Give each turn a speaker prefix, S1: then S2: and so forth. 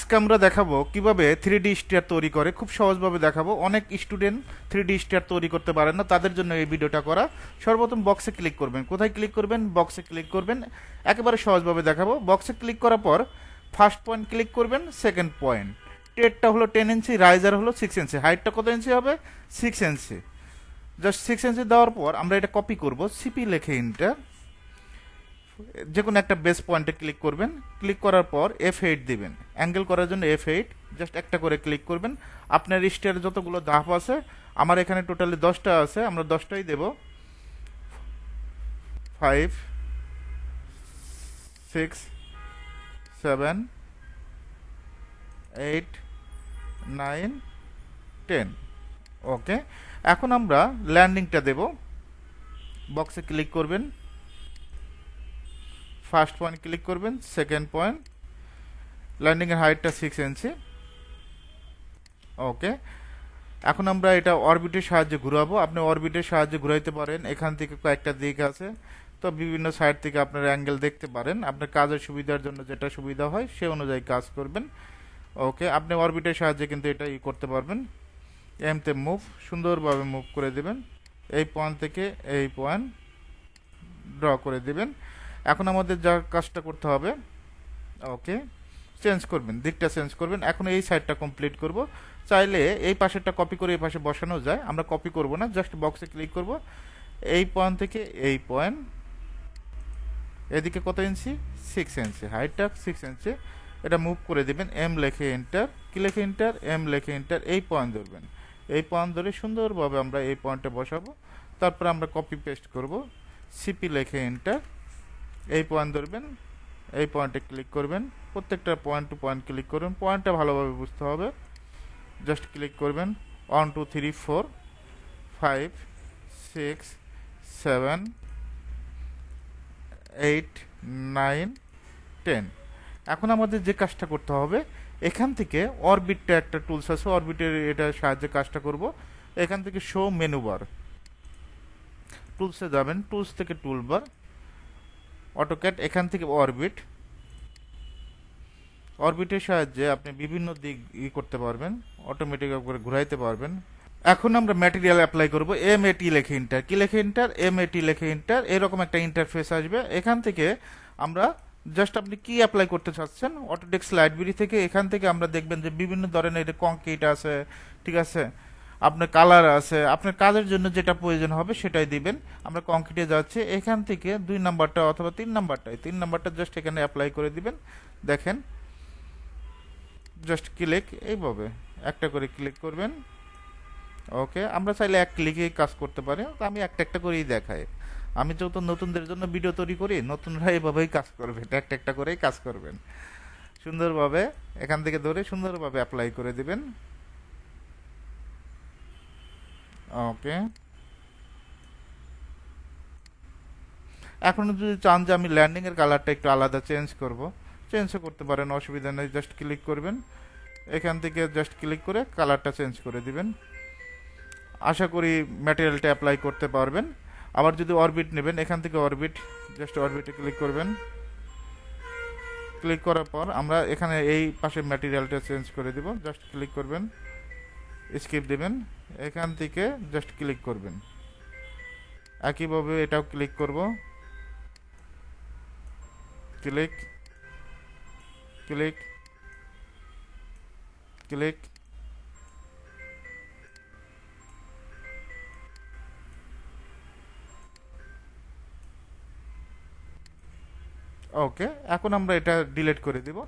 S1: আজকে আমরা দেখাবো কিভাবে 3D স্টার তৈরি করে। খুব সহজভাবে দেখাবো। অনেক স্টুডেন্ট 3D স্টার তৈরি করতে পারেন না, তাদের জন্য এই ভিডিওটা করা। সর্বপ্রথম বক্সে ক্লিক করবেন। কোথায় ক্লিক করবেন? বক্সে ক্লিক করবেন। একেবারে সহজভাবে দেখাবো। বক্সে ক্লিক করার পর ফার্স্ট পয়েন্ট ক্লিক করবেন, সেকেন্ড পয়েন্ট। টেটটা হলো 10 ইঞ্চি, রাইজার হলো 6 ইঞ্চি। হাইটটা কত ইঞ্চি হবে? 6 ইঞ্চি। জাস্ট 6 ইঞ্চি দেওয়ার পর আমরা এটা কপি করব। সিপি লিখে ইন্টার, যে কোনো একটা বেস পয়েন্টে ক্লিক করবেন। ক্লিক করার পর F8 দিবেন। অ্যাঙ্গেল করার জন্য F8 জাস্ট একটা করে ক্লিক করবেন। আপনার স্টারের যতগুলো ধাপ আছে, আমার এখানে টোটালি 10টা আছে, আমরা 10টাই দেব। 5, 6, 7, 8, 9, 10। ওকে, এখন আমরা ল্যান্ডিংটা দেব। বক্সে ক্লিক করবেন, ফার্স্ট পয়েন্ট ক্লিক করবেন, সেকেন্ড পয়েন্ট। ল্যান্ডিং এর হাইটটা 6 ইঞ্চি। ওকে, এখন আমরা এটা অরবিটের সাহায্যে ঘুরাবো। আপনি অরবিটের সাহায্যে ঘুরাইতে পারেন। এখান থেকে কয়েকটা দিক আছে, তো বিভিন্ন সাইড থেকে আপনার অ্যাঙ্গেল দেখতে পারেন। আপনার কাজের সুবিধার জন্য যেটা সুবিধা হয় সে অনুযায়ী কাজ করবেন। ওকে, আপনি অরবিটের সাহায্যে কিন্তু এটা করতে পারবেন। এমতে মুভ, সুন্দরভাবে মুভ করে দেবেন। এই পয়েন্ট থেকে এই পয়েন্ট ড্র করে দেবেন। এখন আমাদের যা কাজটা করতে হবে, ওকে, চেঞ্জ করবেন, দিকটা চেঞ্জ করবেন। এখন এই সাইডটা কমপ্লিট করব। চাইলে এই পাশেরটা কপি করে এই পাশে বসানো যায়, আমরা কপি করব না, জাস্ট বক্সে ক্লিক করব। এই পয়েন্ট থেকে এই পয়েন্ট, এদিকে কত ইঞ্চি? 6 ইঞ্চি। হাইটটা 6 ইঞ্চি। এটা মুভ করে দিবেন। এম লেখে এন্টার, কি লেখে এন্টার? এম লেখে এন্টার। এই পয়েন্ট ধরবেন। এই পয়েন্ট ধরে সুন্দরভাবে আমরা এই পয়েন্টে বসাবো। তারপর আমরা কপি পেস্ট করব। সিপি লেখে এন্টার। এই পয়েন্ট ধরবেন, এই পয়েন্টে ক্লিক করবেন। প্রত্যেকটা পয়েন্ট টু পয়েন্ট ক্লিক করবেন। পয়েন্টটা ভালোভাবে বুঝতে হবে। জাস্ট ক্লিক করবেন। 1 2 3 4 5 6 7 8 9 10। এখন আমাদের যে কাজটা করতে হবে, এখান থেকে অরবিটটা একটা টুলস আছে, অরবিটের এটা সাহায্যে কাজটা করব। এখান থেকে শো মেনু বার, টুলসে যাবেন, টুলস থেকে টুলবার, অটোক্যাড, এখান থেকে অরবিট। অরবিটের সাহায্যে আপনি বিভিন্ন দিক করতে পারবেন, অটোমেটিক করে ঘুরাইতে পারবেন। এখন আমরা ম্যাটেরিয়াল অ্যাপ্লাই করব। MAT লেখে ইন্টার, কি লেখে ইন্টার? MAT লেখে ইন্টার। এরকম একটা ইন্টারফেস আসবে। এখান থেকে আমরা জাস্ট আপনি কি অ্যাপ্লাই করতে চাচ্ছেন, অটোডেস্ক লাইব্রেরি থেকে, এখান থেকে আমরা দেখবেন যে বিভিন্ন ধরনের কংক্রিট আছে, ঠিক আছে, আপনার কালার আছে, আপনার কাজের জন্য যেটা প্রয়োজন হবে সেটাই দিবেন। আমরা কংক্রিটে যাচ্ছি, এখান থেকে 2 নাম্বারটা অথবা 3 নাম্বারটা জাস্ট এখানে অ্যাপ্লাই করে দিবেন। দেখেন, জাস্ট ক্লিক, এইভাবে একটা করে ক্লিক করবেন। ওকে, আমরা চাইলে এক ক্লিকে কাজ করতে পারি, তো আমি একটা একটা করেই দেখাই। আমি যেহেতু নতুনদের জন্য ভিডিও তৈরি করি, নতুনরা এভাবেই কাজ করবেন, একটা একটা করেই কাজ করবেন। সুন্দরভাবে এখান থেকে ধরে সুন্দরভাবে অ্যাপ্লাই করে দিবেন। ওকে, এখন যদি চান যে আমি ল্যান্ডিং এর কালারটা একটু আলাদা চেঞ্জ করব, চেঞ্জও করতে পারেন, অসুবিধা নেই। জাস্ট ক্লিক করবেন, এখান থেকে জাস্ট ক্লিক করে কালারটা চেঞ্জ করে দিবেন। আশা করি ম্যাটেরিয়ালটা অ্যাপ্লাই করতে পারবেন। আবার যদি অরবিট নেবেন, এখান থেকে অরবিট, জাস্ট অরবিটে ক্লিক করবেন। ক্লিক করার পর আমরা এখানে এই পাশে ম্যাটেরিয়ালটা চেঞ্জ করে দিব। জাস্ট ক্লিক করবেন, স্কিপ দিবেন, এখান থেকে জাস্ট ক্লিক করবেন। একইভাবে এটাও ক্লিক করব, ক্লিক, ক্লিক, ক্লিক। ওকে, এখন আমরা এটা ডিলিট করে দিব।